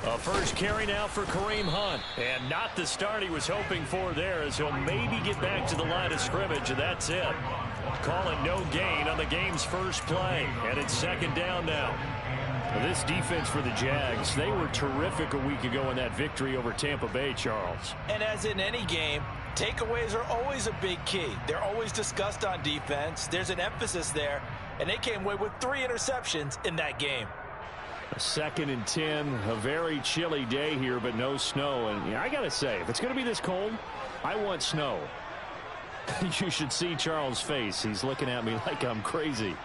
A first carry now for Kareem Hunt. And not the start he was hoping for there, as he'll maybe get back to the line of scrimmage, and that's it. Calling no gain on the game's first play. And it's second down now. This defense for the Jags, they were terrific a week ago in that victory over Tampa Bay, Charles. And as in any game, takeaways are always a big key. They're always discussed on defense. There's an emphasis there, and they came away with 3 interceptions in that game. A 2nd and 10, a very chilly day here, but no snow. And I got to say, if it's going to be this cold, I want snow. You should see Charles' face. He's looking at me like I'm crazy.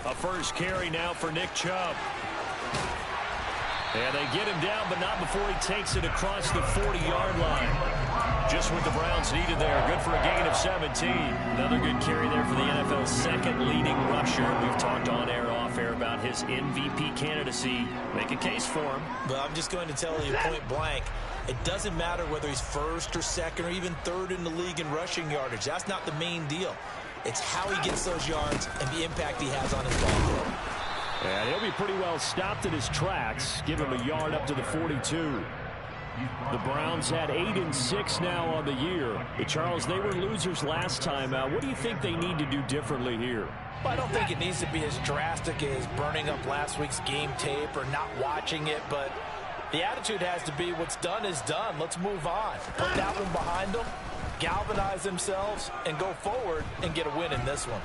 A first carry now for Nick Chubb. And they get him down, but not before he takes it across the 40-yard line. Just what the Browns needed there. Good for a gain of 17. Another good carry there for the NFL's second leading rusher. We've talked on air, off air about his MVP candidacy. Make a case for him. But I'm just going to tell you point blank, it doesn't matter whether he's first or second or even third in the league in rushing yardage. That's not the main deal. It's how he gets those yards and the impact he has on his ball club. And he'll be pretty well stopped in his tracks. Give him a yard up to the 42. The Browns had 8-6 now on the year. But Charles, they were losers last time out. What do you think they need to do differently here? Well, I don't think it needs to be as drastic as burning up last week's game tape or not watching it, but the attitude has to be what's done is done. Let's move on. Put that one behind them, galvanize themselves, and go forward and get a win in this one.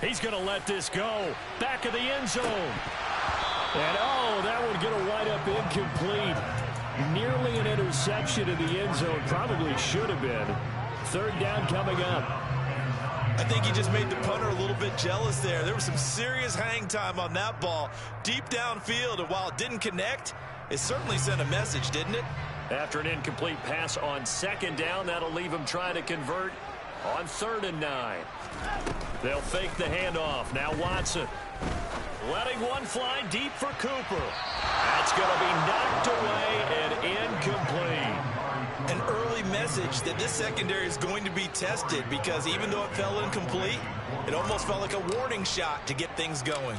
He's going to let this go. Back of the end zone. And, oh, that would get a wind up incomplete. Nearly an interception in the end zone. Probably should have been. Third down coming up. I think he just made the punter a little bit jealous there. There was some serious hang time on that ball. Deep downfield, and while it didn't connect, it certainly sent a message, didn't it? After an incomplete pass on second down, that'll leave him trying to convert on 3rd and 9. They'll fake the handoff. Now Watson letting one fly deep for Cooper. That's going to be knocked away and incomplete. An early message that this secondary is going to be tested, because even though it fell incomplete, it almost felt like a warning shot to get things going.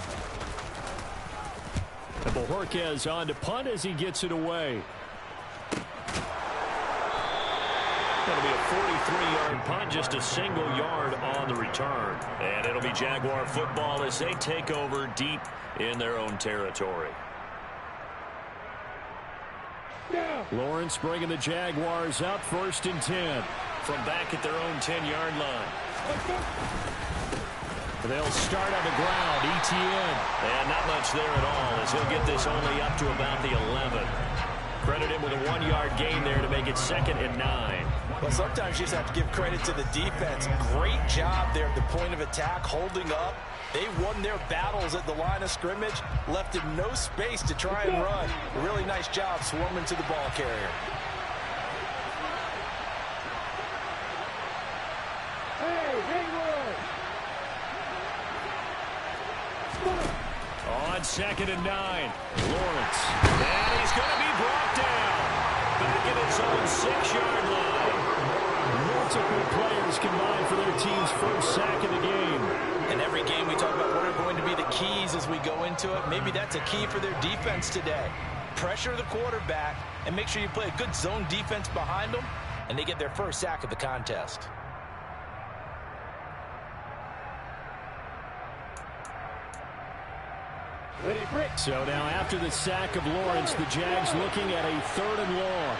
And Bojorquez on to punt as he gets it away. Going to be a 43-yard punt, just a single yard on the return. And it'll be Jaguar football as they take over deep in their own territory. Lawrence bringing the Jaguars up, 1st and 10 from back at their own 10-yard line. They'll start on the ground. ETN. And not much there at all, as he'll get this only up to about the 11. Credit him with a 1-yard gain there to make it 2nd and 9. Well, sometimes you just have to give credit to the defense. Great job there at the point of attack, holding up. They won their battles at the line of scrimmage, left him no space to try and run. A really nice job swarming to the ball carrier. On 2nd and 9, Lawrence. And he's going to be brought down. Back at his own 6-yard line. Multiple players combined for their team's first sack of the game. In every game we talk about what are going to be the keys as we go into it. Maybe that's a key for their defense today. Pressure the quarterback and make sure you play a good zone defense behind them, and they get their first sack of the contest. So now after the sack of Lawrence, the Jags looking at a 3rd and long.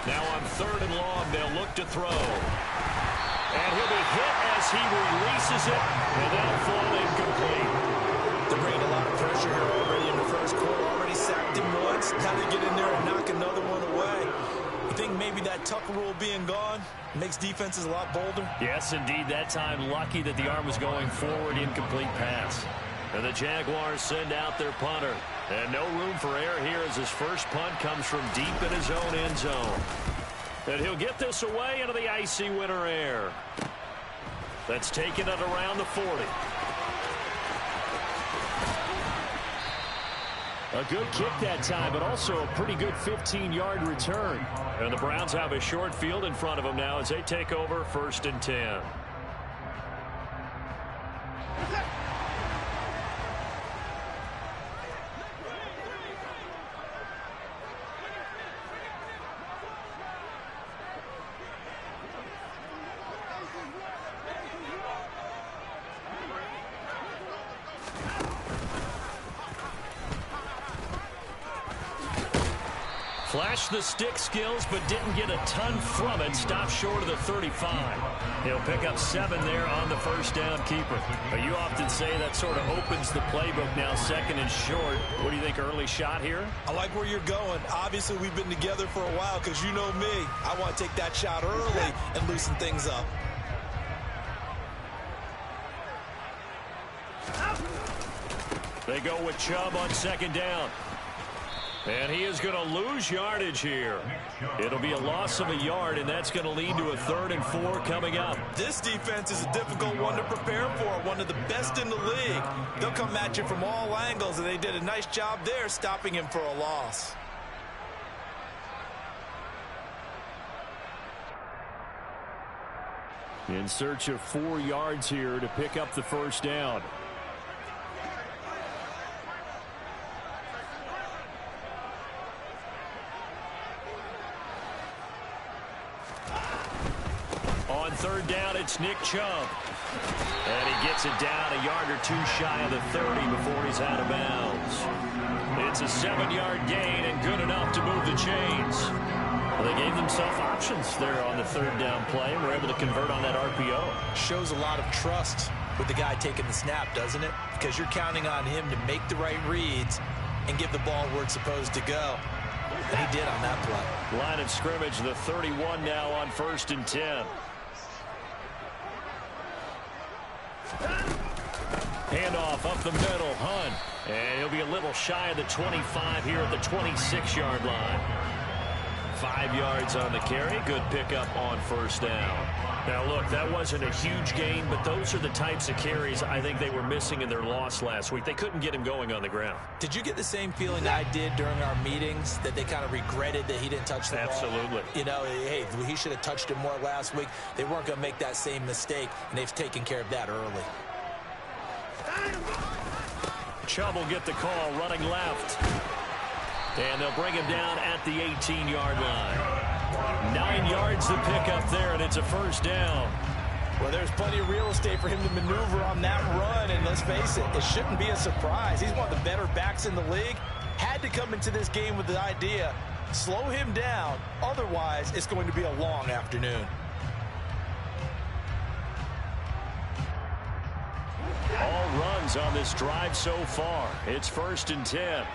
Now on 3rd and long, they'll look to throw. And he'll be hit as he releases it, and that'll fall incomplete. They're bringing a lot of pressure here already in the first quarter. Already sacked him once. How to get in there and knock another one away. You think maybe that tuck rule being gone makes defenses a lot bolder? Yes, indeed. That time, lucky that the arm was going forward. Incomplete pass. And the Jaguars send out their punter. And no room for error here as his first punt comes from deep in his own end zone. And he'll get this away into the icy winter air. That's taken it around the 40. A good kick that time, but also a pretty good 15-yard return. And the Browns have a short field in front of them now as they take over 1st and 10. Flashed the stick skills, but didn't get a ton from it. Stopped short of the 35. He'll pick up 7 there on the first down keeper. But you often say that sort of opens the playbook now, second and short. What do you think, early shot here? I like where you're going. Obviously, we've been together for a while because you know me. I want to take that shot early and loosen things up. They go with Chubb on second down. And he is going to lose yardage here. It'll be a loss of a yard, and that's going to lead to a 3rd and 4 coming up. This defense is a difficult one to prepare for, one of the best in the league. They'll come at you from all angles, and they did a nice job there stopping him for a loss. In search of 4 yards here to pick up the first down. On 3rd down, it's Nick Chubb. And he gets it down a yard or 2 shy of the 30 before he's out of bounds. It's a 7-yard gain and good enough to move the chains. Well, they gave themselves options there on the 3rd down play and were able to convert on that RPO. Shows a lot of trust with the guy taking the snap, doesn't it? Because you're counting on him to make the right reads and give the ball where it's supposed to go. And he did on that play. Line of scrimmage, the 31 now on 1st and 10. Handoff up the middle, Hunt. And he'll be a little shy of the 25 here at the 26-yard line. 5 yards on the carry. Good pickup on 1st down. Now, look, that wasn't a huge gain, but those are the types of carries I think they were missing in their loss last week. They couldn't get him going on the ground. Did you get the same feeling I did during our meetings, that they kind of regretted that he didn't touch the ball? Absolutely. You know, hey, he should have touched it more last week. They weren't going to make that same mistake, and they've taken care of that early. Chubb will get the call running left. And they'll bring him down at the 18-yard line. 9 yards to pick up there, and it's a 1st down. Well, there's plenty of real estate for him to maneuver on that run, and let's face it, it shouldn't be a surprise. He's one of the better backs in the league. Had to come into this game with the idea, slow him down, otherwise it's going to be a long afternoon. All runs on this drive so far. It's 1st and 10.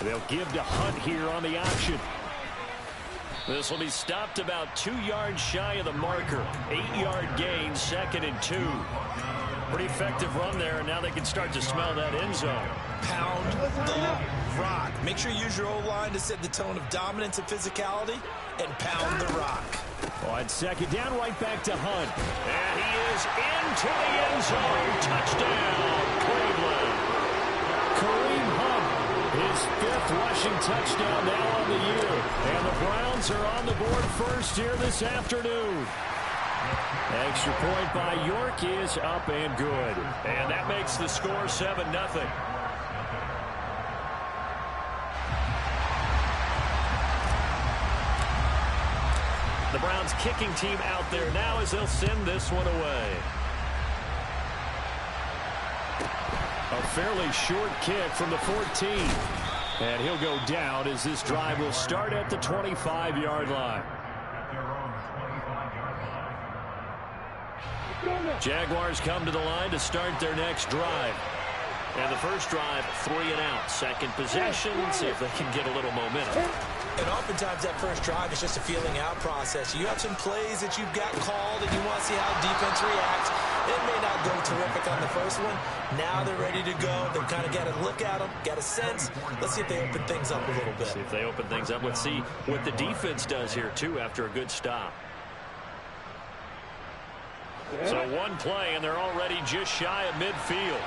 They'll give to Hunt here on the option. This will be stopped about 2 yards shy of the marker. 8-yard gain, 2nd and 2. Pretty effective run there, and now they can start to smell that end zone. Pound the rock. Make sure you use your O-line to set the tone of dominance and physicality, and pound the rock. On 2nd down, right back to Hunt. And he is into the end zone. Touchdown, Cleveland. Kareem Hunt, his 5th rushing touchdown now on the year. And the Browns are on the board first here this afternoon. Extra point by York is up and good. And that makes the score 7-0. The Browns kicking team out there now as they'll send this one away. A fairly short kick from the 14. And he'll go down as this drive will start at the 25-yard line. Jaguars come to the line to start their next drive. And the first drive, 3 and out. Second possession, see if they can get a little momentum. And oftentimes that first drive is just a feeling out process. You have some plays that you've got called and you want to see how defense reacts. It may not go terrific on the first one. Now they're ready to go. They've kind of got to look at them, got a sense. Let's see if they open things up a little bit. See if they open things up. Let's see what the defense does here, too, after a good stop. So one play, and they're already just shy of midfield.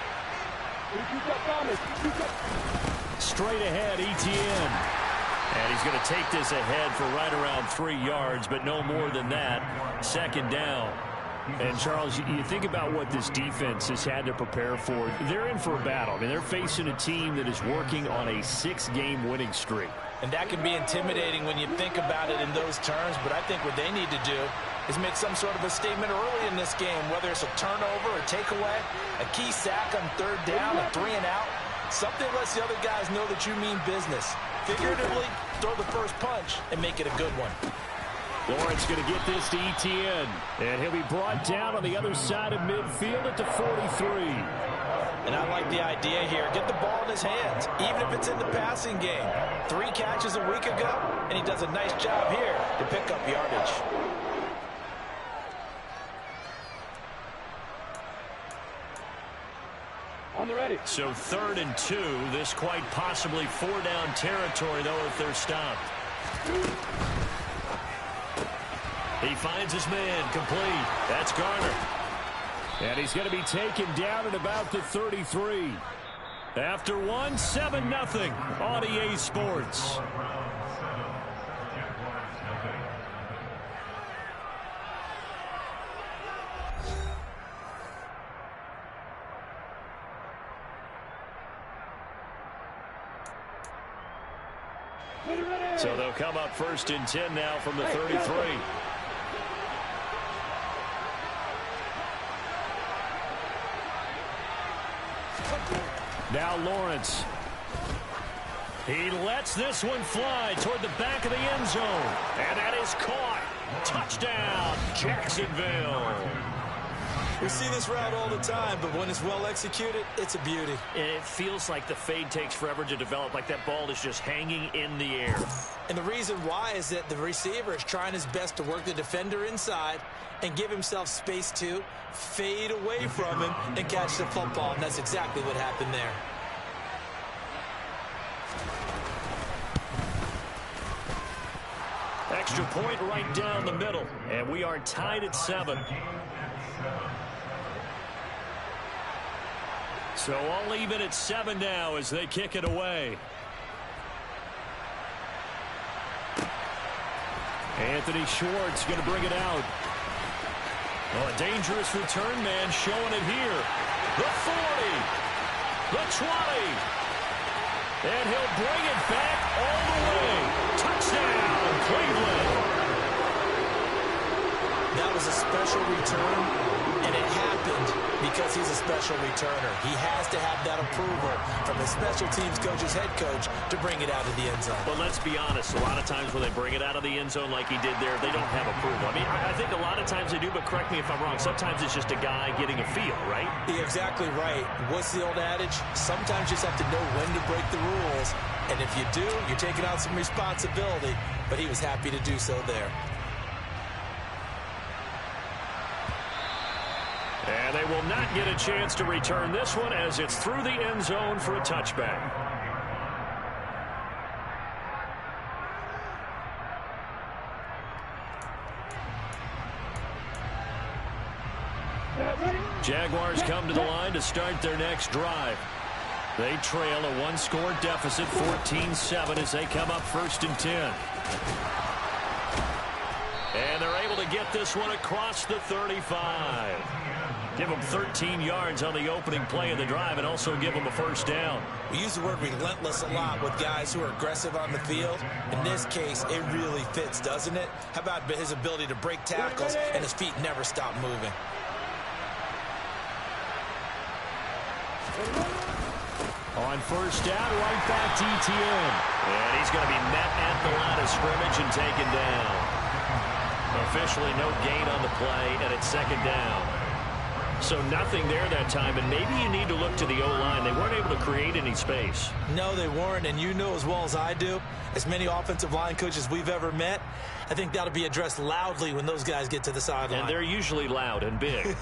Straight ahead, Etienne. And he's going to take this ahead for right around 3 yards, but no more than that. 2nd down. And, Charles, you think about what this defense has had to prepare for. They're in for a battle. I mean, they're facing a team that is working on a 6-game winning streak. And that can be intimidating when you think about it in those terms, but I think what they need to do is make some sort of a statement early in this game, whether it's a turnover or takeaway, a key sack on 3rd down, a 3 and out. Something lets the other guys know that you mean business. Figuratively, throw the first punch and make it a good one. Lawrence going to get this to Etienne. And he'll be brought down on the other side of midfield at the 43. And I like the idea here. Get the ball in his hands, even if it's in the passing game. 3 catches a week ago, and he does a nice job here to pick up yardage. On the ready. So 3rd and 2. This quite possibly 4-down territory, though, if they're stopped. He finds his man complete. That's Garner. And he's going to be taken down at about the 33. After 1, 7-0 on EA Sports. So they'll come up 1st and 10 now from the 33. Now Lawrence. He lets this one fly toward the back of the end zone. And that is caught. Touchdown, Jacksonville. We see this route all the time, but when it's well executed, it's a beauty. It feels like the fade takes forever to develop, like that ball is just hanging in the air. And the reason why is that the receiver is trying his best to work the defender inside and give himself space to fade away from him and catch the football, and that's exactly what happened there. Extra point right down the middle, and we are tied at 7. So all even at 7 now as they kick it away. Anthony Schwartz going to bring it out. Oh, a dangerous return man showing it here. The 40, the 20, and he'll bring it back all the way. Touchdown, Cleveland. That was a special return, and it happened because he's a special returner. He has to have that approval from his special teams coach's head coach to bring it out of the end zone. But let's be honest, a lot of times when they bring it out of the end zone like he did there, they don't have approval. I mean, I think a lot of times they do, but correct me if I'm wrong. Sometimes it's just a guy getting a feel, right? You're exactly right. What's the old adage? Sometimes you just have to know when to break the rules. And if you do, you're taking on some responsibility. But he was happy to do so there. And they will not get a chance to return this one as it's through the end zone for a touchback. Jaguars come to the line to start their next drive. They trail a 1-score deficit, 14-7, as they come up 1st and 10. And they're able to get this one across the 35. Give them 13 yards on the opening play of the drive and also give them a 1st down. We use the word relentless a lot with guys who are aggressive on the field. In this case, it really fits, doesn't it? How about his ability to break tackles and his feet never stop moving? On 1st down, right back to Etienne. And he's going to be met at the line of scrimmage and taken down. Officially no gain on the play, and it's 2nd down. So nothing there that time, and maybe you need to look to the O-line. They weren't able to create any space. No, they weren't, and you know as well as I do, as many offensive line coaches we've ever met, I think that'll be addressed loudly when those guys get to the sideline. And they're usually loud and big.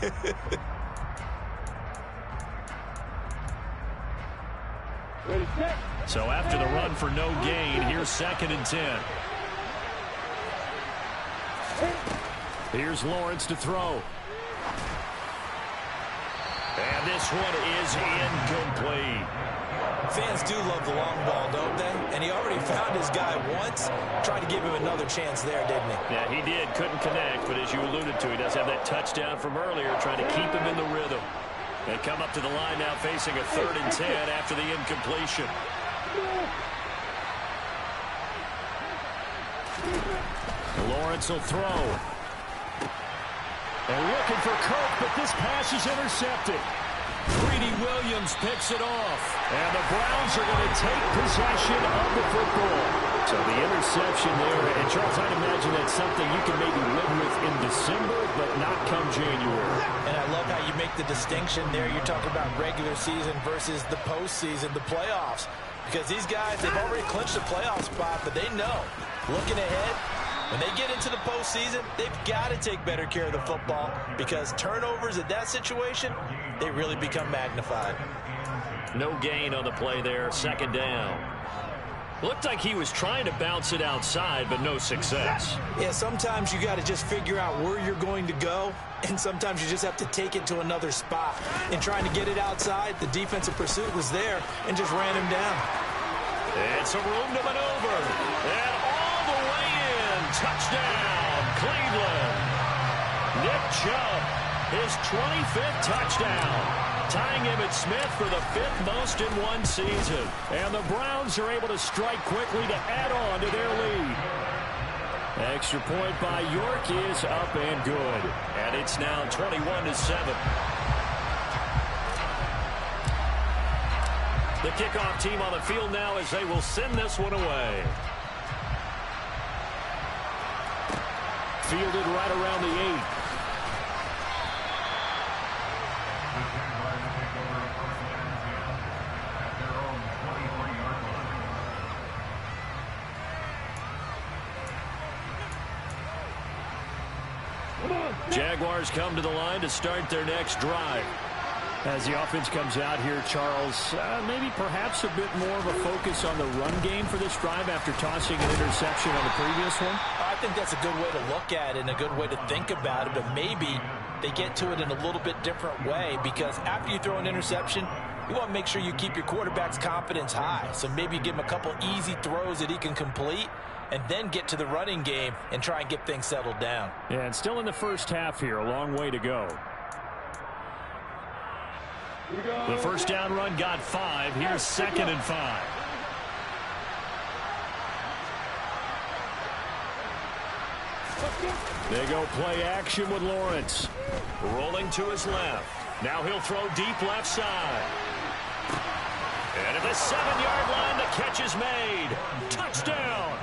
So after the run for no gain, here's 2nd and 10. Here's Lawrence to throw. And this one is incomplete. Fans do love the long ball, don't they? And he already found his guy once. Tried to give him another chance there, didn't he? Yeah, he did. Couldn't connect, but as you alluded to, he does have that touchdown from earlier, trying to keep him in the rhythm. They come up to the line now facing a 3rd and 10 after the incompletion. Lawrence will throw. And looking for Kirk, but this pass is intercepted. Greedy Williams picks it off. And the Browns are going to take possession of the football. So the interception there. And Charles, I'd imagine that's something you can maybe live with in December, but not come January. And I love how you make the distinction there. You're talking about regular season versus the postseason, the playoffs. Because these guys, they've already clinched a playoff spot, but they know, looking ahead, when they get into the postseason, they've got to take better care of the football because turnovers in that situation, they really become magnified. No gain on the play there, second down. Looked like he was trying to bounce it outside, but no success. Yeah, sometimes you got to just figure out where you're going to go, and sometimes you just have to take it to another spot. In trying to get it outside, the defensive pursuit was there and just ran him down. It's a room to maneuver, and all the way in, touchdown, Cleveland. Nick Chubb, his 25th touchdown. Tying Emmitt Smith for the 5th most in one season. And the Browns are able to strike quickly to add on to their lead. Extra point by York is up and good. And it's now 21-7. The kickoff team on the field now as they will send this one away. Fielded right around the 8. Jaguars come to the line to start their next drive. As the offense comes out here, Charles, maybe perhaps a bit more of a focus on the run game for this drive after tossing an interception on the previous one? I think that's a good way to look at it and a good way to think about it, but maybe they get to it in a little bit different way because after you throw an interception, you want to make sure you keep your quarterback's confidence high. So maybe you give him a couple easy throws that he can complete and then get to the running game and try and get things settled down. Yeah, and still in the first half here, a long way to go. The first down run got 5. Here's 2nd and 5. They go play action with Lawrence. Rolling to his left. Now he'll throw deep left side. And at the 7-yard line, the catch is made. Touchdown.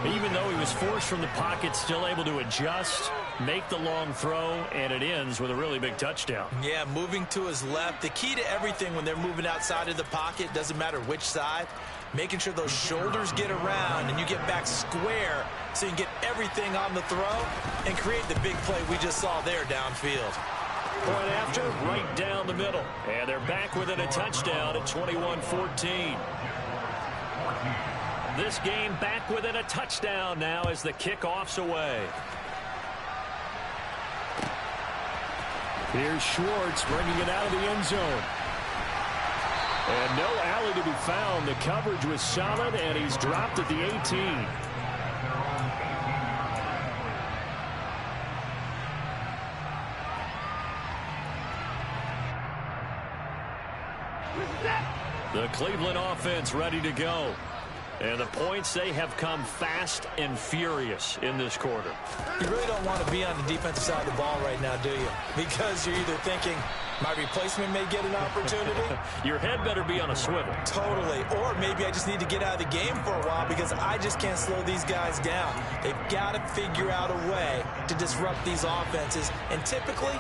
Even though he was forced from the pocket, still able to adjust, make the long throw, and it ends with a really big touchdown. Yeah, moving to his left. The key to everything when they're moving outside of the pocket, doesn't matter which side, making sure those shoulders get around and you get back square so you can get everything on the throw and create the big play we just saw there downfield. Point after, right down the middle. And they're back within a touchdown at 21-14. This game back within a touchdown now as the kickoff's away. Here's Schwartz bringing it out of the end zone. And no alley to be found. The coverage was solid, and he's dropped at the 18. The Cleveland offense ready to go. And the points, they have come fast and furious in this quarter. You really don't want to be on the defensive side of the ball right now, do you? Because you're either thinking, my replacement may get an opportunity. Your head better be on a swivel. Totally. Or maybe I just need to get out of the game for a while because I just can't slow these guys down. They've got to figure out a way to disrupt these offenses. And typically,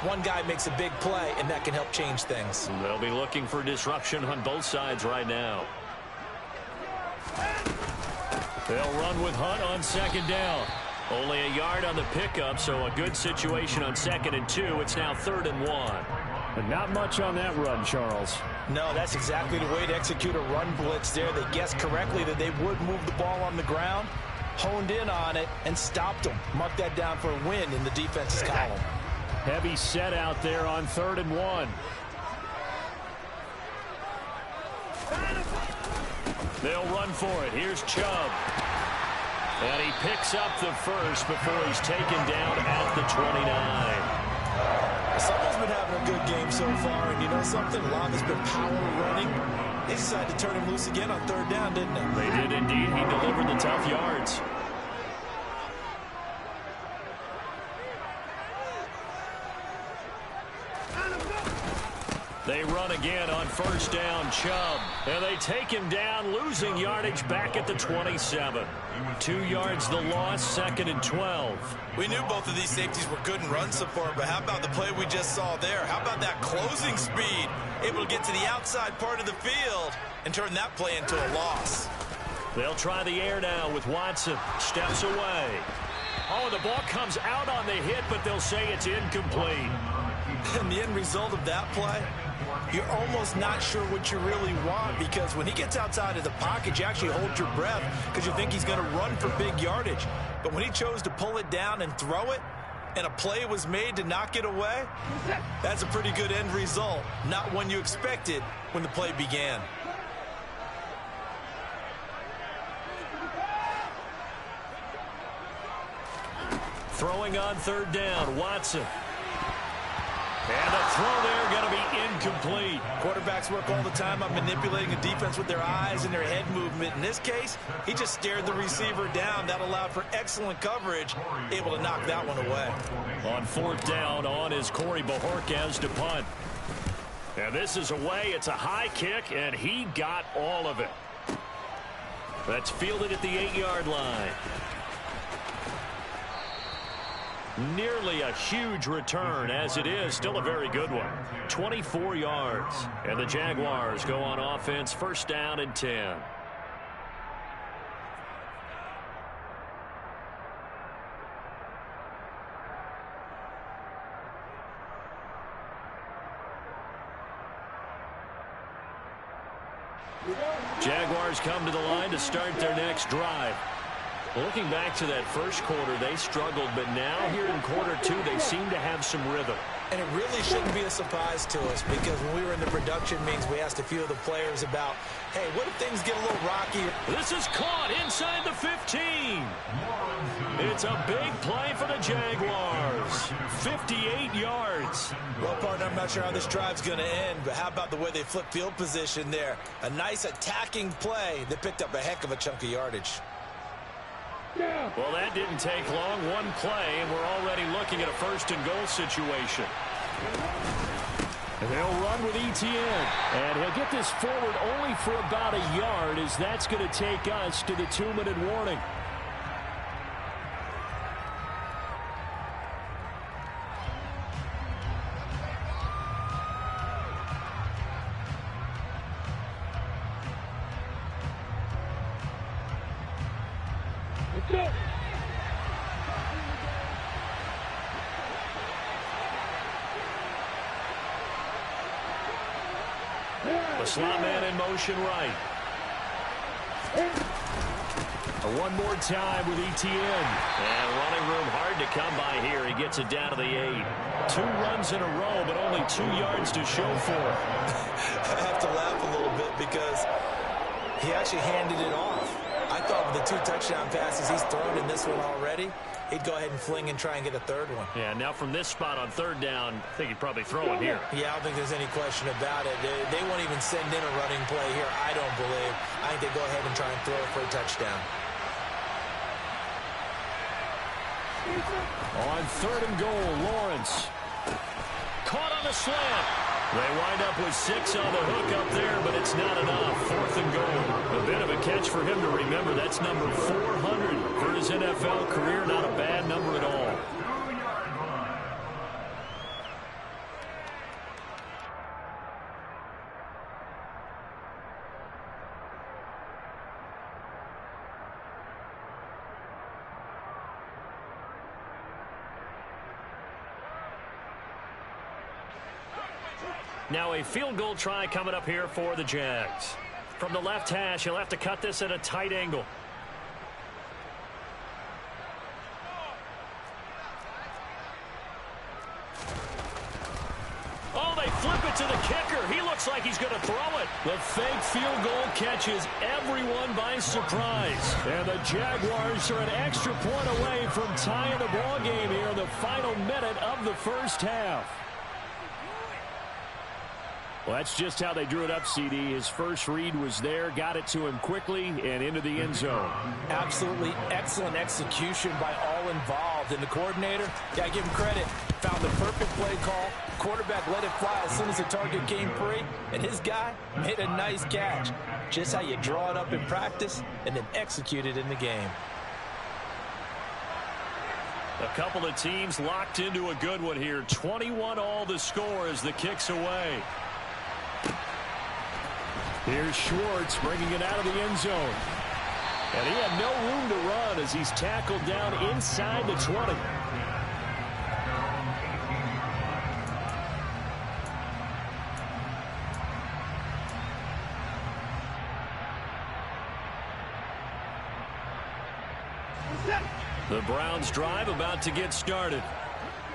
one guy makes a big play, and that can help change things. They'll be looking for disruption on both sides right now. They'll run with Hunt on 2nd down. Only a yard on the pickup, so a good situation on 2nd and 2. It's now 3rd and 1. And not much on that run, Charles. No, that's exactly the way to execute a run blitz there. They guessed correctly that they would move the ball on the ground, honed in on it, and stopped them. Mark that down for a win in the defense's column. Heavy set out there on 3rd and 1. They'll run for it. Here's Chubb. And he picks up the first before he's taken down at the 29. Someone's been having a good game so far, and you know something? A lot of it's been power running. They decided to turn him loose again on 3rd down, didn't they? They did indeed. He delivered the tough yards. run again on first down, Chubb. And they take him down, losing yardage back at the 27. 2 yards the loss, 2nd and 12. We knew both of these safeties were good in run support, but how about the play we just saw there? How about that closing speed? Able to get to the outside part of the field and turn that play into a loss. They'll try the air now with Watson. Steps away. Oh, the ball comes out on the hit, but they'll say it's incomplete. And the end result of that play, you're almost not sure what you really want, because when he gets outside of the pocket, you actually hold your breath because you think he's going to run for big yardage. But when he chose to pull it down and throw it, and a play was made to knock it away, that's a pretty good end result. Not one you expected when the play began. Throwing on 3rd down, Watson. And the throw there going to be incomplete. Quarterbacks work all the time on manipulating a defense with their eyes and their head movement. In this case, he just stared the receiver down. That allowed for excellent coverage, able to knock that one away. On 4th down, on is Corey Bojorquez to punt. And this is away. It's a high kick, and he got all of it. That's fielded at the 8-yard line. Nearly a huge return, as it is still a very good one. 24 yards. And the Jaguars go on offense, 1st down and 10. Jaguars come to the line to start their next drive. Looking back to that first quarter, they struggled, but now here in quarter 2, they seem to have some rhythm. And it really shouldn't be a surprise to us, because when we were in the production meetings, we asked a few of the players about, hey, what if things get a little rocky? This is caught inside the 15. It's a big play for the Jaguars. 58 yards. Well, partner, I'm not sure how this drive's going to end, but how about the way they flip field position there? A nice attacking play that picked up a heck of a chunk of yardage. Well, that didn't take long. One play, and we're already looking at a 1st and goal situation. And they'll run with Etienne. And he'll get this forward only for about a yard, as that's going to take us to the 2-minute warning. The slot man in motion right. One more time with Etienne. And running room hard to come by here. He gets it down to the 8. 2 runs in a row, but only 2 yards to show for it. I have to laugh a little bit because he actually handed it off. I thought with the 2 touchdown passes he's thrown in this one already, he'd go ahead and fling and try and get a 3rd one. Yeah, now from this spot on 3rd down, I think he'd probably throw it here. Yeah, I don't think there's any question about it. They won't even send in a running play here, I don't believe. I think they go ahead and try and throw it for a touchdown. On 3rd and goal, Lawrence. Caught on the slant. They wind up with 6 on the hook up there, but it's not enough. 4th and goal. A bit of a catch for him to remember. That's number 400 for his NFL career. Not a bad number at all. Now a field goal try coming up here for the Jags. From the left hash, he'll have to cut this at a tight angle. Oh, they flip it to the kicker. He looks like he's going to throw it. The fake field goal catches everyone by surprise. And the Jaguars are an extra point away from tying the ball game here in the final minute of the first half. Well, that's just how they drew it up, CD. His first read was there, got it to him quickly, and into the end zone. Absolutely excellent execution by all involved. And the coordinator, got to give him credit, found the perfect play call. Quarterback let it fly as soon as the target came free, and his guy made a nice catch. Just how you draw it up in practice and then execute it in the game. A couple of teams locked into a good one here. 21-all the score as the kick's away. Here's Schwartz bringing it out of the end zone. And he had no room to run as he's tackled down inside the 20. The Browns drive about to get started.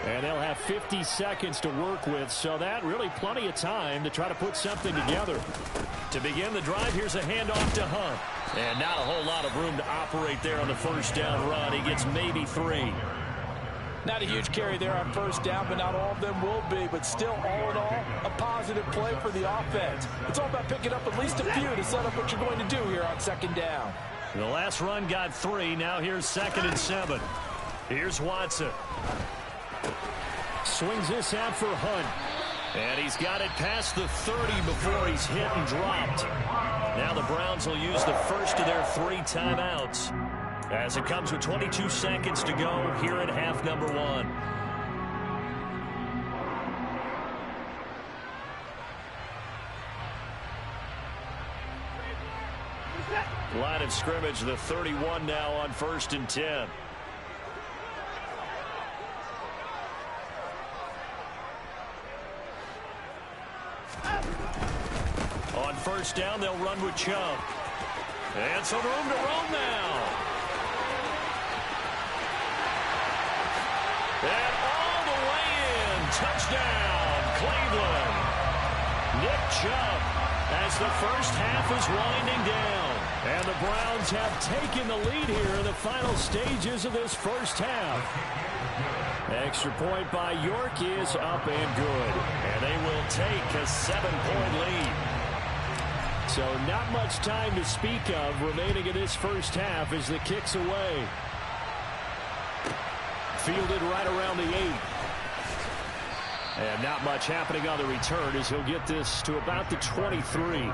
And they'll have 50 seconds to work with, so that really plenty of time to try to put something together. To begin the drive, here's a handoff to Hunt. And not a whole lot of room to operate there on the first down run. He gets maybe 3. Not a huge carry there on first down, but not all of them will be. But still, all in all, a positive play for the offense. It's all about picking up at least a few to set up what you're going to do here on second down. The last run got 3. Now here's 2nd and 7. Here's Watson. Swings this out for Hunt. And he's got it past the 30 before he's hit and dropped. Now the Browns will use the first of their 3 timeouts as it comes with 22 seconds to go here at half number 1. Line of scrimmage, the 31 now on 1st and 10. On first down, they'll run with Chubb. And some room to roam now. And all the way in. Touchdown, Cleveland. Nick Chubb as the first half is winding down. And the Browns have taken the lead here in the final stages of this first half. Extra point by York is up and good. And they will take a 7-point lead. So not much time to speak of remaining in this first half as the kick's away. Fielded right around the 8. And not much happening on the return as he'll get this to about the 23.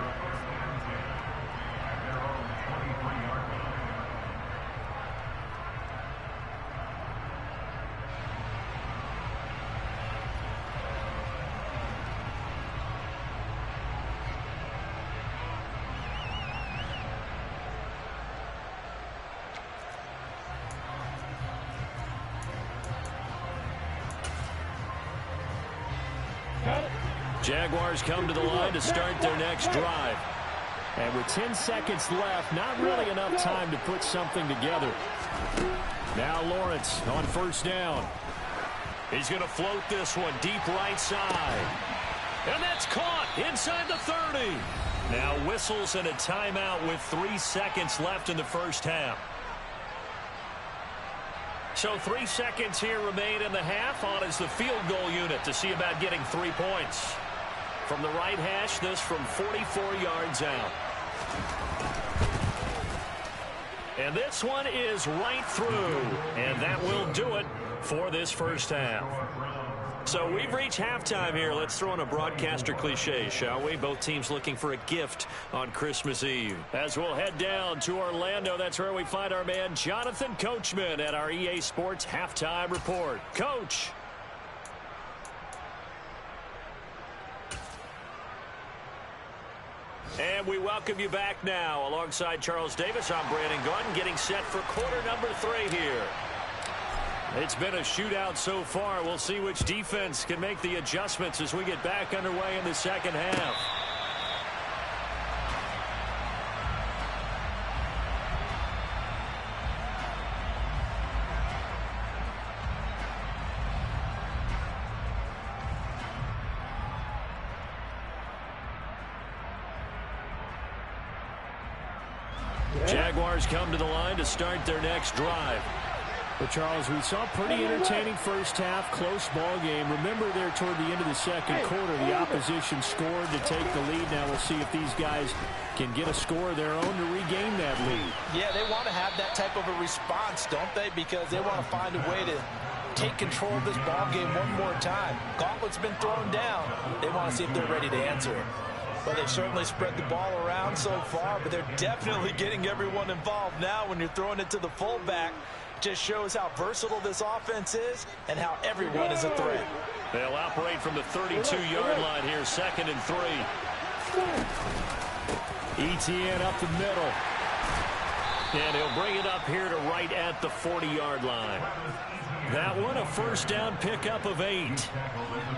Jaguars come to the line to start their next drive. And with 10 seconds left, not really enough time to put something together. Now Lawrence on first down. He's going to float this one deep right side. And that's caught inside the 30. Now whistles and a timeout with 3 seconds left in the first half. So 3 seconds here remain in the half. On is the field goal unit to see about getting 3 points. From the right hash, this from 44 yards out. And this one is right through. And that will do it for this first half. So we've reached halftime here. Let's throw in a broadcaster cliche, shall we? Both teams looking for a gift on Christmas Eve. As we'll head down to Orlando, that's where we find our man Jonathan Coachman at our EA Sports Halftime Report. Coach. And we welcome you back now. Alongside Charles Davis, I'm Brandon Gaudin, getting set for quarter number 3 here. It's been a shootout so far. We'll see which defense can make the adjustments as we get back underway in the second half. Jaguars come to the line to start their next drive. Well, Charles, we saw a pretty entertaining first half, close ball game. Remember there toward the end of the second quarter, the opposition scored to take the lead. Now we'll see if these guys can get a score of their own to regain that lead. Yeah, they want to have that type of a response, don't they? Because they want to find a way to take control of this ball game one more time. Gauntlet's been thrown down. They want to see if they're ready to answer it. Well, they've certainly spread the ball around so far, but they're definitely getting everyone involved now when you're throwing it to the fullback. Just shows how versatile this offense is and how everyone is a threat. They'll operate from the 32-yard line here, 2nd and 3. ETN up the middle. And he'll bring it up here to right at the 40-yard line. That one a first down pickup of 8.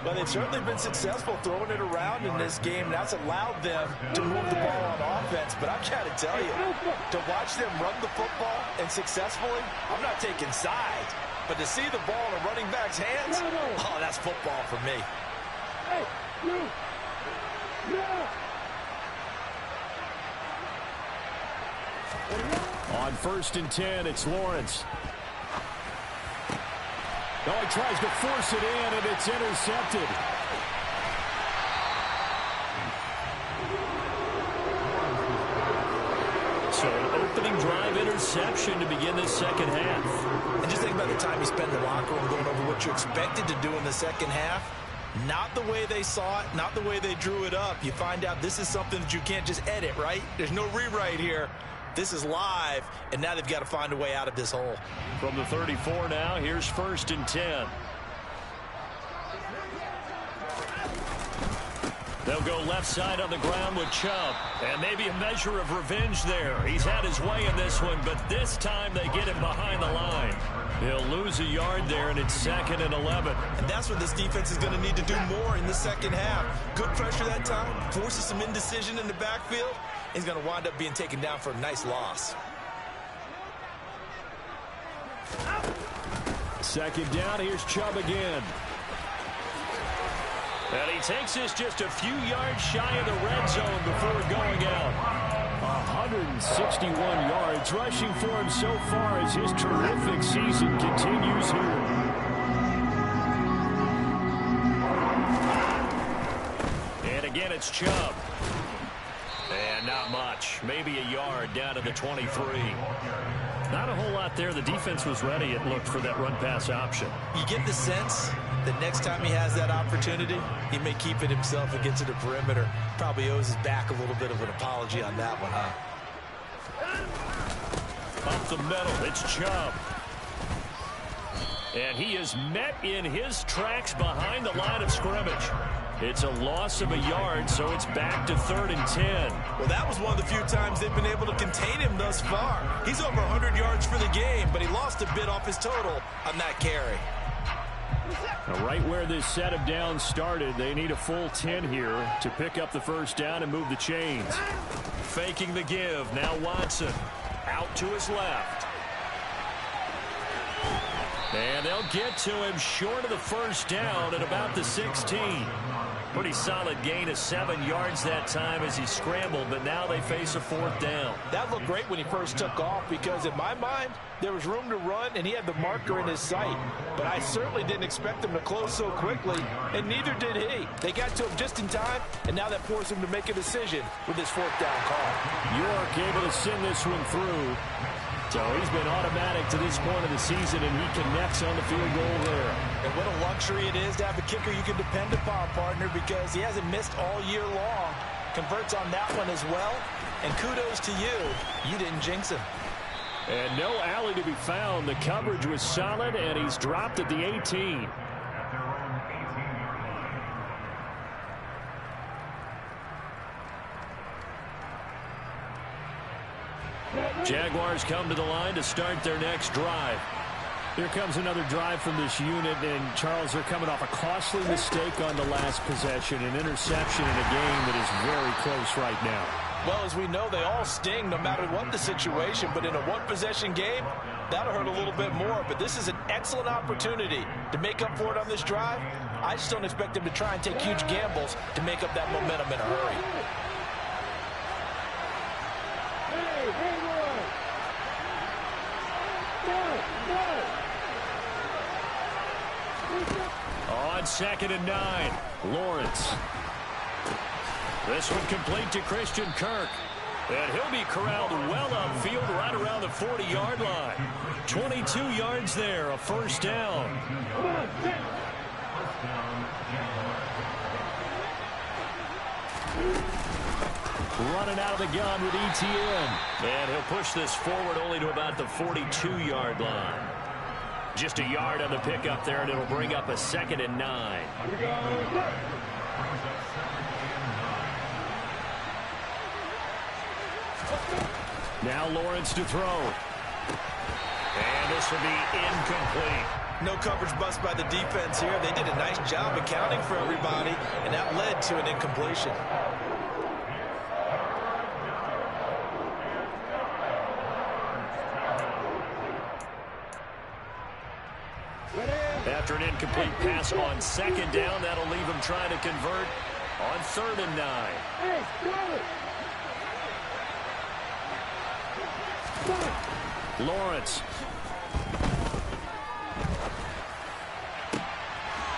Well, they've certainly been successful throwing it around in this game. That's allowed them to move the ball on offense. But I've got to tell you, to watch them run the football and successfully, I'm not taking sides. But to see the ball in a running back's hands, oh, that's football for me. On 1st and 10, it's Lawrence. Oh, he tries to force it in, and it's intercepted. So an opening drive interception to begin this second half. And just think about the time you spend in the locker room going over what you expected to do in the second half. Not the way they saw it, not the way they drew it up. You find out this is something that you can't just edit, right? There's no rewrite here. This is live, and now they've got to find a way out of this hole. From the 34 now, here's 1st and 10. They'll go left side on the ground with Chubb. And maybe a measure of revenge there. He's had his way in this one, but this time they get him behind the line. He'll lose a yard there, and it's 2nd and 11. And that's what this defense is going to need to do more in the second half. Good pressure that time, forces some indecision in the backfield. He's going to wind up being taken down for a nice loss. 2nd down, here's Chubb again. And he takes this just a few yards shy of the red zone before going out. 161 yards rushing for him so far as his terrific season continues here. And again, it's Chubb. And not much. Maybe a yard down to the 23. Not a whole lot there. The defense was ready, it looked, for that run-pass option. You get the sense that next time he has that opportunity, he may keep it himself and get to the perimeter. Probably owes his back a little bit of an apology on that one, huh? Up the middle, it's Chubb. And he is met in his tracks behind the line of scrimmage. It's a loss of a yard, so it's back to 3rd and 10. Well, that was one of the few times they've been able to contain him thus far. He's over 100 yards for the game, but he lost a bit off his total on that carry. Now, right where this set of downs started, they need a full 10 here to pick up the first down and move the chains. Faking the give. Now Watson out to his left. And they'll get to him short of the first down at about the 16. Pretty solid gain of 7 yards that time as he scrambled, but now they face a 4th down. That looked great when he first took off because, in my mind, there was room to run, and he had the marker in his sight. But I certainly didn't expect him to close so quickly, and neither did he. They got to him just in time, and now that forced him to make a decision with his 4th down call. York able to send this one through. So he's been automatic to this point of the season, and he connects on the field goal there. And what a luxury it is to have a kicker you can depend upon, partner, because he hasn't missed all year long. Converts on that one as well. And kudos to you. You didn't jinx him. And no alley to be found. The coverage was solid, and he's dropped at the 18. Jaguars come to the line to start their next drive. Here comes another drive from this unit, and Charles, they're coming off a costly mistake on the last possession, an interception in a game that is very close right now. Well, as we know, they all sting no matter what the situation, but in a one-possession game, that'll hurt a little bit more. But this is an excellent opportunity to make up for it on this drive. I just don't expect them to try and take huge gambles to make up that momentum in a hurry. on 2nd and 9. Lawrence. This one complete to Christian Kirk. And he'll be corralled well upfield right around the 40-yard line. 22 yards there, a first down. Running out of the gun with ETN. And he'll push this forward only to about the 42-yard line. Just a yard on the pickup there, and it'll bring up a 2nd and 9. Now Lawrence to throw. And this will be incomplete. No coverage bust by the defense here. They did a nice job accounting for everybody, and that led to an incompletion. After an incomplete pass on 2nd down, that'll leave him trying to convert on 3rd and 9. Lawrence.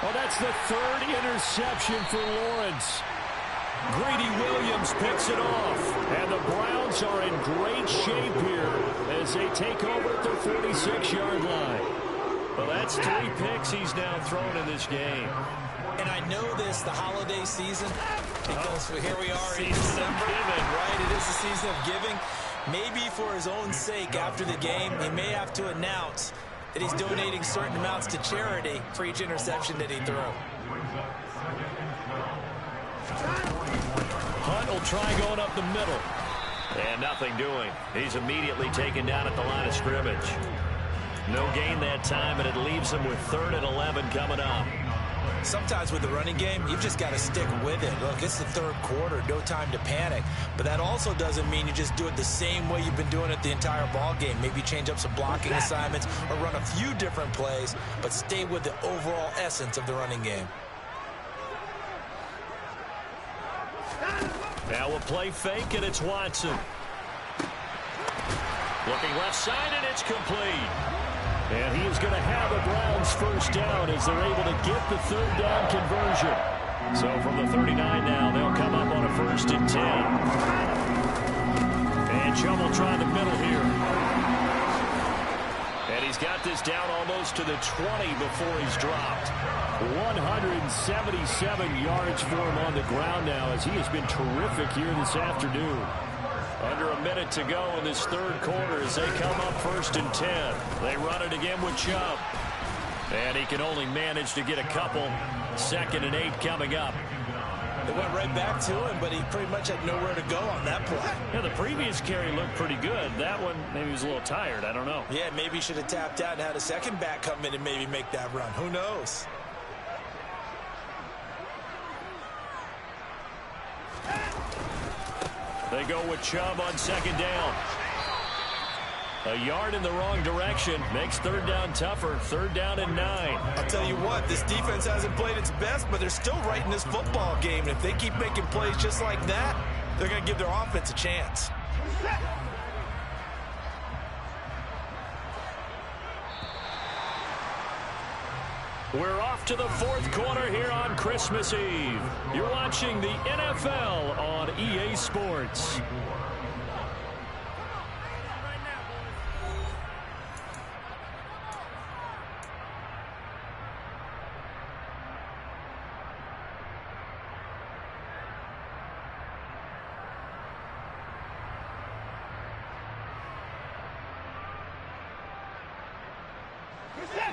Oh, that's the 3rd interception for Lawrence. Greedy Williams picks it off. And the Browns are in great shape here as they take over at their 46-yard line. Well, that's 3 picks he's now thrown in this game. And I know this, the holiday season, because here we are in December, right? It is the season of giving. Maybe for his own sake, after the game, he may have to announce that he's donating certain amounts to charity for each interception that he threw. Hunt will try going up the middle. And nothing doing. He's immediately taken down at the line of scrimmage. No gain that time, and it leaves him with 3rd and 11 coming up. Sometimes with the running game, you've just got to stick with it. Look, it's the 3rd quarter, no time to panic. But that also doesn't mean you just do it the same way you've been doing it the entire ball game. Maybe change up some blocking assignments or run a few different plays, but stay with the overall essence of the running game. Now we'll play fake, and it's Watson. Looking left side, and it's complete. And he is going to have the Browns first down as they're able to get the 3rd down conversion. So from the 39 now, they'll come up on a 1st and 10. And Chubb will try the middle here. And he's got this down almost to the 20 before he's dropped. 177 yards for him on the ground now as he has been terrific here this afternoon. Under a minute to go in this 3rd quarter as they come up 1st and 10. They run it again with Chubb. And he can only manage to get a couple. 2nd and 8 coming up. They went right back to him, but he pretty much had nowhere to go on that play. Yeah, the previous carry looked pretty good. That one, maybe he was a little tired. I don't know. Yeah, maybe he should have tapped out and had a second back come in and maybe make that run. Who knows? They go with Chubb on 2nd down. A yard in the wrong direction makes 3rd down tougher. 3rd down and 9. I'll tell you what, this defense hasn't played its best, but they're still right in this football game. And if they keep making plays just like that, they're going to give their offense a chance. We're off to the 4th quarter here on Christmas Eve. You're watching the NFL on EA Sports.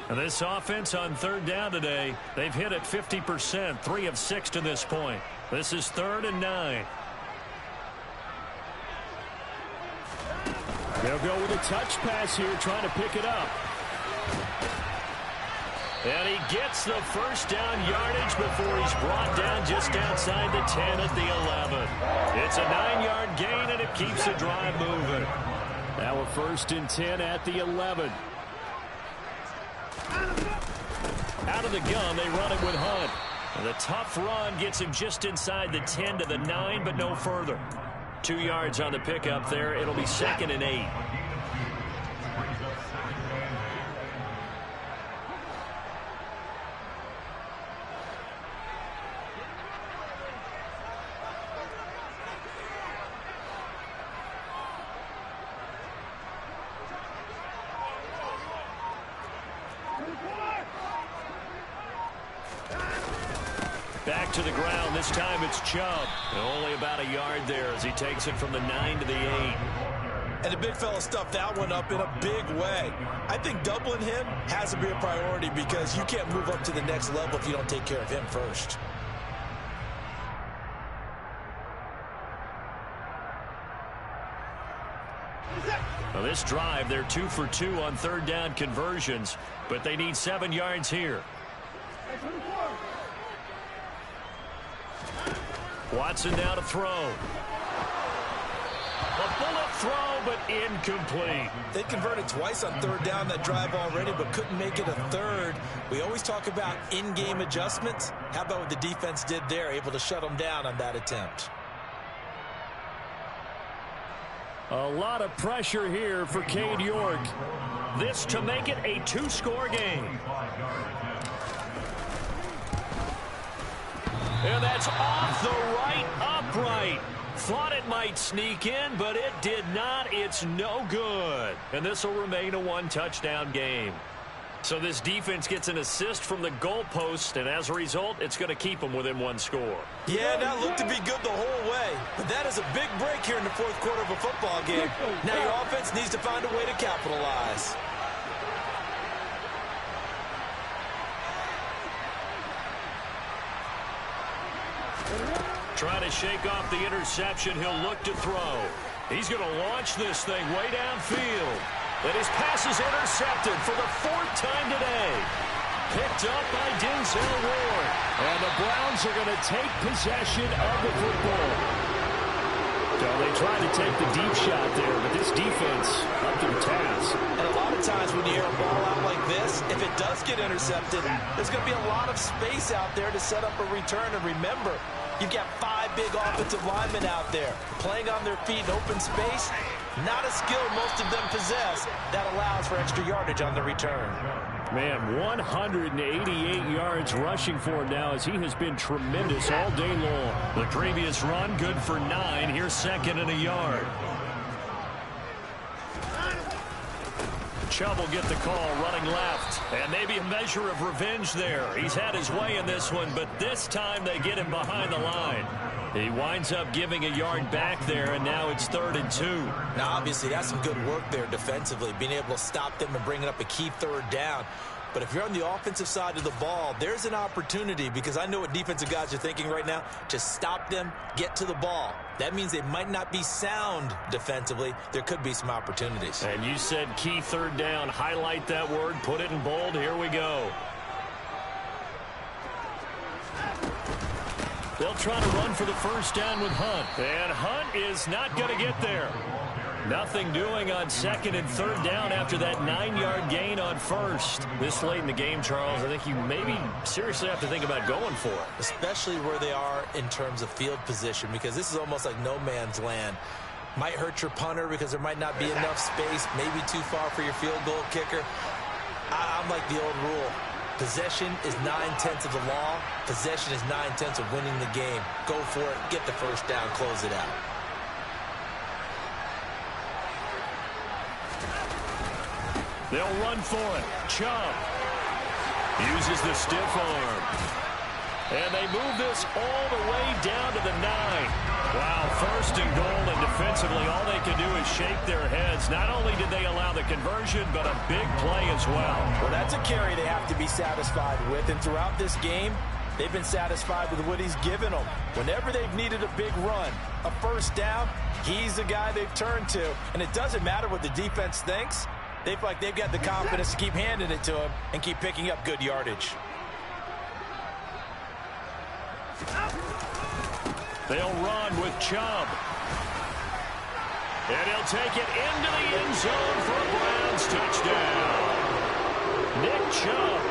This offense on 3rd down today, they've hit it 50%, 3 of 6 to this point. This is 3rd and 9. They'll go with a touch pass here, trying to pick it up. And he gets the first down yardage before he's brought down just outside the 10 at the 11. It's a 9-yard gain, and it keeps the drive moving. Now a 1st and 10 at the 11. Out of the gun, they run it with Hunt. And the tough run gets him just inside the 10 to the 9, but no further. 2 yards on the pickup there. It'll be 2nd and 8. Back to the ground. This time it's Chubb. Only about a yard there as he takes it from the 9 to the 8. And the big fella stuffed that one up in a big way. I think doubling him has to be a priority because you can't move up to the next level if you don't take care of him first. Well, this drive, they're 2 for 2 on third down conversions, but they need 7 yards here. Watson now to throw. A bullet throw, but incomplete. They converted twice on third down that drive already, but couldn't make it a third. We always talk about in-game adjustments. How about what the defense did there, able to shut them down on that attempt? A lot of pressure here for Cade York. This to make it a 2-score game. And that's off the right upright. Thought it might sneak in, but it did not. It's no good. And this will remain a 1-touchdown game. So this defense gets an assist from the goalpost, and as a result, it's going to keep them within 1 score. Yeah, that looked to be good the whole way. But that is a big break here in the fourth quarter of a football game. Now your offense needs to find a way to capitalize. Trying to shake off the interception. He'll look to throw. He's going to launch this thing way downfield. And his pass is intercepted for the 4th time today. Picked up by Denzel Ward. And the Browns are going to take possession of the football. So they tried to take the deep shot there, but this defense up to the task. And a lot of times when you air a ball out like this, if it does get intercepted, there's going to be a lot of space out there to set up a return. And remember, you've got 5 big offensive linemen out there playing on their feet in open space. Not a skill most of them possess that allows for extra yardage on the return. Man, 188 yards rushing for him now as he has been tremendous all day long. The previous run good for 9. Here's 2nd and a yard. Chubb will get the call running left. And maybe a measure of revenge there. He's had his way in this one, but this time they get him behind the line. He winds up giving a yard back there, and now it's 3rd and 2. Now, obviously, that's some good work there defensively, being able to stop them and bringing up a key 3rd down. But if you're on the offensive side of the ball, there's an opportunity, because I know what defensive guys are thinking right now, to stop them, get to the ball. That means they might not be sound defensively. There could be some opportunities. And you said key 3rd down. Highlight that word, put it in bold. Here we go. They'll try to run for the 1st down with Hunt. And Hunt is not going to get there. Nothing doing on 2nd and 3rd down after that 9-yard gain on 1st. This late in the game, Charles, I think you maybe seriously have to think about going for it. Especially where they are in terms of field position, because this is almost like no man's land. Might hurt your punter because there might not be enough space, maybe too far for your field goal kicker. I'm like the old rule. Possession is 9/10 of the law. Possession is 9/10 of winning the game. Go for it. Get the 1st down. Close it out. They'll run for it. Chubb uses the stiff arm. And they move this all the way down to the 9. Wow, 1st and goal, and defensively all they can do is shake their heads. Not only did they allow the conversion, but a big play as well. Well, that's a carry they have to be satisfied with, and throughout this game, they've been satisfied with what he's given them. Whenever they've needed a big run, a 1st down, he's the guy they've turned to. And it doesn't matter what the defense thinks. They feel like they've got the confidence to keep handing it to him and keep picking up good yardage. They'll run with Chubb. And he'll take it into the end zone for a Browns touchdown. Nick Chubb,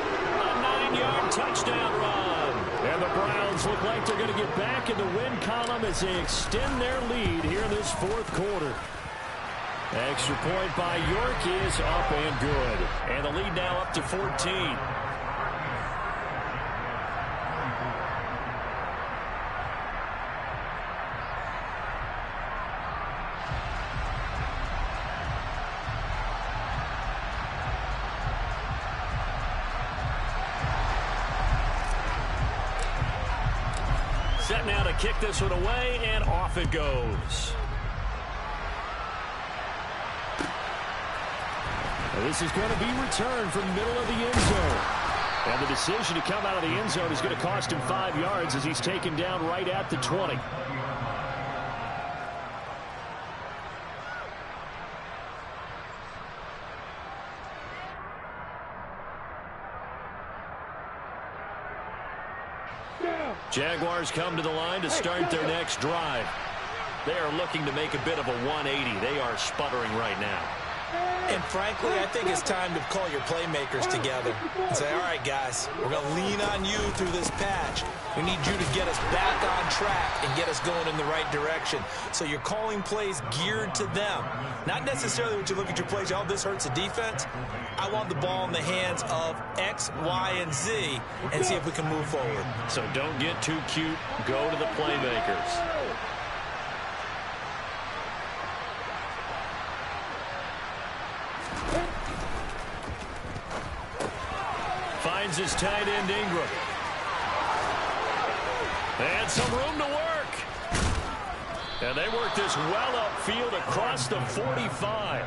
a 9-yard touchdown run. And the Browns look like they're going to get back in the win column as they extend their lead here in this 4th quarter. Extra point by York is up and good. And the lead now up to 14. set now to kick this one away, and off it goes. This is going to be returned from the middle of the end zone. And the decision to come out of the end zone is going to cost him 5 yards as he's taken down right at the 20. Jaguars come to the line to start their next drive. They are looking to make a bit of a 180. They are sputtering right now. And frankly, I think it's time to call your playmakers together and say, all right, guys, we're going to lean on you through this patch. We need you to get us back on track and get us going in the right direction. So you're calling plays geared to them. Not necessarily when you look at your plays, oh, this hurts the defense. I want the ball in the hands of X, Y, and Z and see if we can move forward. So don't get too cute. Go to the playmakers. Finds his tight end Ingram. And some room to work. And they work this well upfield across the 45.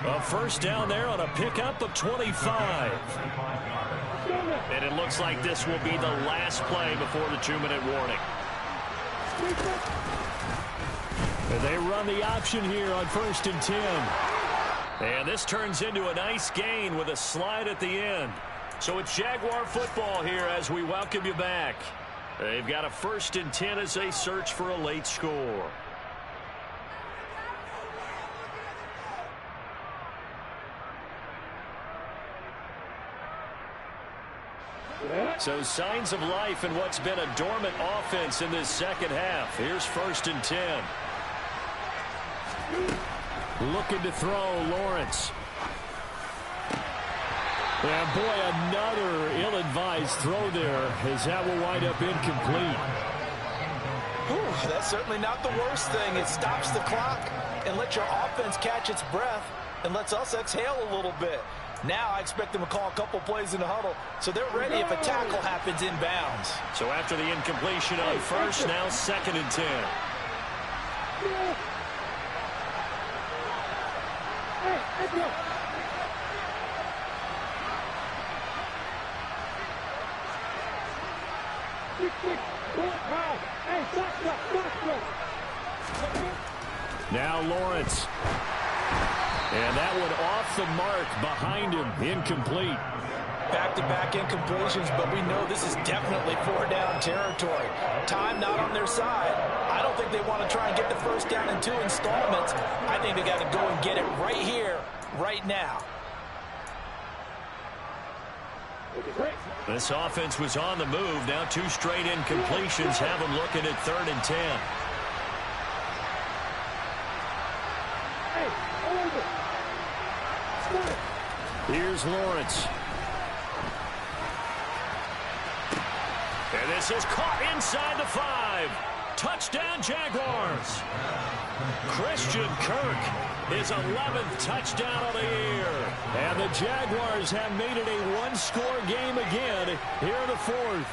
A first down there on a pickup of 25. And it looks like this will be the last play before the 2-minute warning. And they run the option here on 1st and 10. And this turns into a nice gain with a slide at the end. So it's Jaguar football here as we welcome you back. They've got a 1st and 10 as they search for a late score. So signs of life in what's been a dormant offense in this second half. Here's 1st and 10. Looking to throw, Lawrence. And boy, another ill-advised throw there as that will wind up incomplete. Whew, that's certainly not the worst thing. It stops the clock and lets your offense catch its breath and lets us exhale a little bit. Now I expect them to call a couple plays in the huddle so they're ready if a tackle happens inbounds. So after the incompletion on 1st, now 2nd and 10. Now Lawrence. And that one off the mark behind him. Incomplete. Back-to-back incompletions, but we know this is definitely 4-down territory. Time not on their side. I don't think they want to try and get the first down in 2 installments. I think they got to go and get it right here, right now. This offense was on the move. Now 2 straight incompletions have them looking at 3rd and 10. Here's Lawrence. And this is caught inside the 5. Touchdown, Jaguars. Christian Kirk, his 11th touchdown of the year. And the Jaguars have made it a 1-score game again here in the 4th.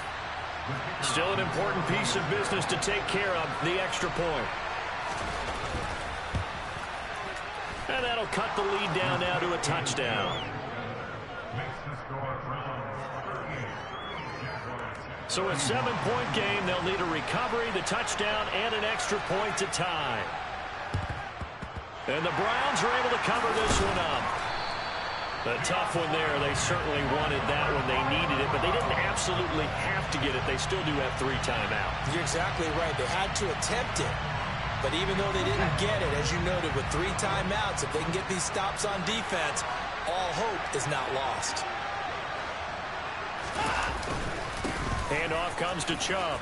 Still an important piece of business to take care of, the extra point. And that'll cut the lead down now to a touchdown. So a 7-point game. They'll need a recovery, the touchdown, and an extra point to tie. And the Browns are able to cover this one up. A tough one there. They certainly wanted that one. They needed it, but they didn't absolutely have to get it. They still do have 3 timeouts. You're exactly right. They had to attempt it. But even though they didn't get it, as you noted, with 3 timeouts, if they can get these stops on defense, all hope is not lost. Handoff comes to Chubb.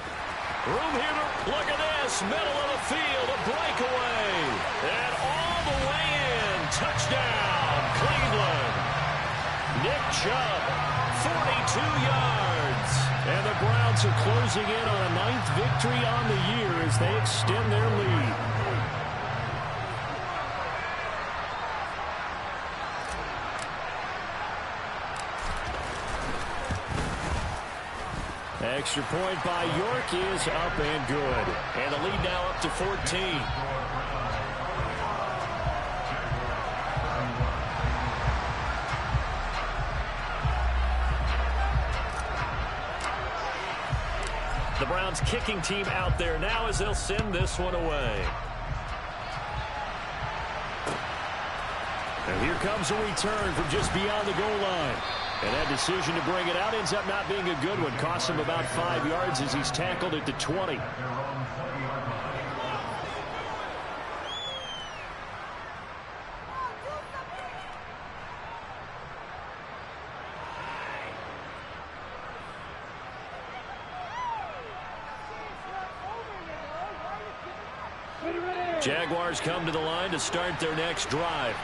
Room here to look at this. Middle of the field, a breakaway. And all the way in. Touchdown, Cleveland. Nick Chubb, 42 yards. And the Browns are closing in on a 9th victory on the year as they extend their lead. Extra point by York is up and good. And the lead now up to 14. The Browns kicking team out there now as they'll send this one away. And here comes a return from just beyond the goal line. And that decision to bring it out ends up not being a good one. Costs him about 5 yards as he's tackled at the 20. Jaguars come to the line to start their next drive.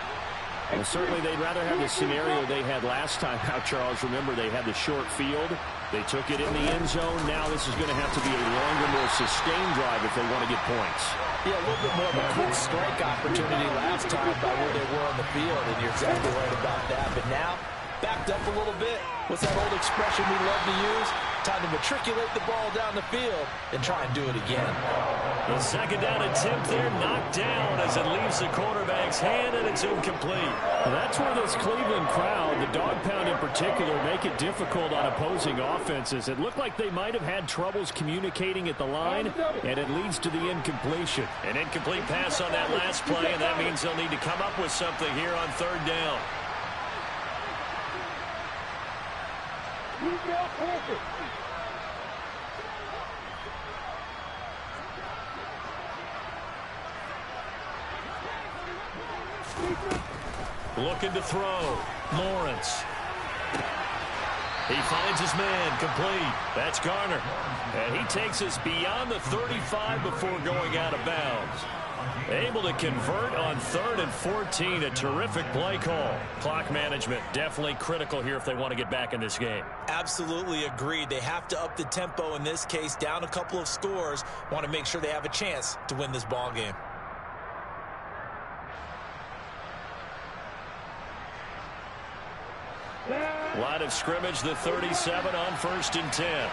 Well, certainly they'd rather have the scenario they had last time out, Charles. Remember, they had the short field. They took it in the end zone. Now this is going to have to be a longer, more sustained drive if they want to get points. Yeah, a little bit more of a quick strike opportunity last time by where they were on the field, and you're exactly right about that. But now, backed up a little bit. What's that old expression we love to use? Time to matriculate the ball down the field and try and do it again. The second down attempt there knocked down as it leaves the quarterback's hand, and it's incomplete. Well, that's where this Cleveland crowd, the dog pound in particular, make it difficult on opposing offenses. It looked like they might have had troubles communicating at the line, and it leads to the incompletion. An incomplete pass on that last play, and that means they'll need to come up with something here on third down. Looking to throw. Lawrence. He finds his man. Complete. That's Garner. And he takes us beyond the 35 before going out of bounds. Able to convert on 3rd and 14. A terrific play call. Clock management definitely critical here if they want to get back in this game. Absolutely agreed. They have to up the tempo in this case. Down a couple of scores. Want to make sure they have a chance to win this ball game. Line of scrimmage, the 37 on 1st and 10.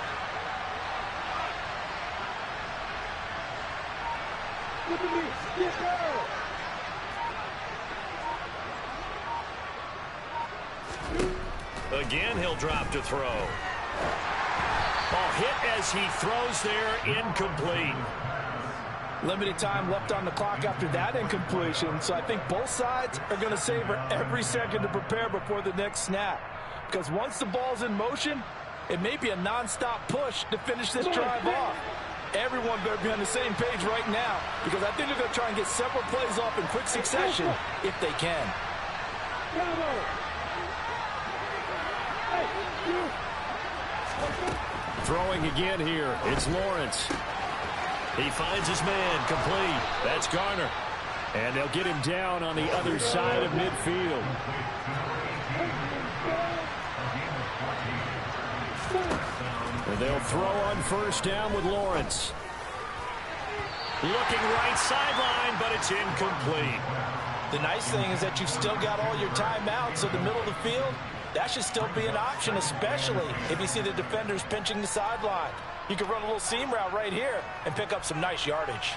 Again, he'll drop to throw. Ball hit as he throws there, incomplete. Limited time left on the clock after that incompletion, so I think both sides are going to savor every second to prepare before the next snap. Because once the ball's in motion, it may be a non-stop push to finish this drive off. Everyone better be on the same page right now, because I think they're going to try and get several plays off in quick succession if they can. Throwing again here. It's Lawrence. He finds his man. Complete. That's Garner. And they'll get him down on the other side of midfield. And they'll throw on 1st down with Lawrence. Looking right sideline, but it's incomplete. The nice thing is that you've still got all your timeouts, so the middle of the field, that should still be an option, especially if you see the defenders pinching the sideline. You can run a little seam route right here and pick up some nice yardage.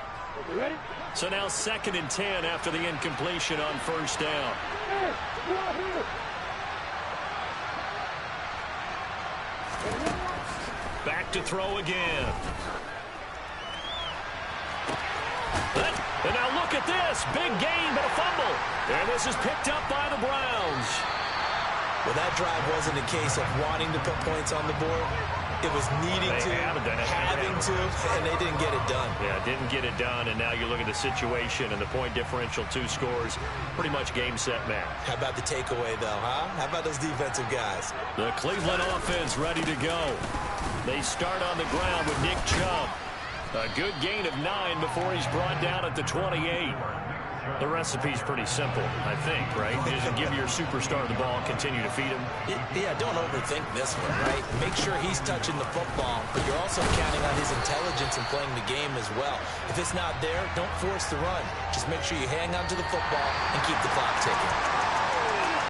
So now 2nd and 10 after the incompletion on 1st down. Back to throw again. And now look at this. Big gain, but a fumble. And this is picked up by the Browns. Well, that drive wasn't a case of wanting to put points on the board. It was needing to, having to, and they didn't get it done. Yeah, didn't get it done, and now you look at the situation and the point differential, 2 scores, pretty much game, set, match. How about the takeaway, though, huh? How about those defensive guys? The Cleveland offense ready to go. They start on the ground with Nick Chubb. A good gain of 9 before he's brought down at the 28. The recipe's pretty simple, I think, right? Just give your superstar the ball and continue to feed him. Yeah, don't overthink this one, right? Make sure he's touching the football, but you're also counting on his intelligence in playing the game as well. If it's not there, don't force the run. Just make sure you hang on to the football and keep the clock ticking.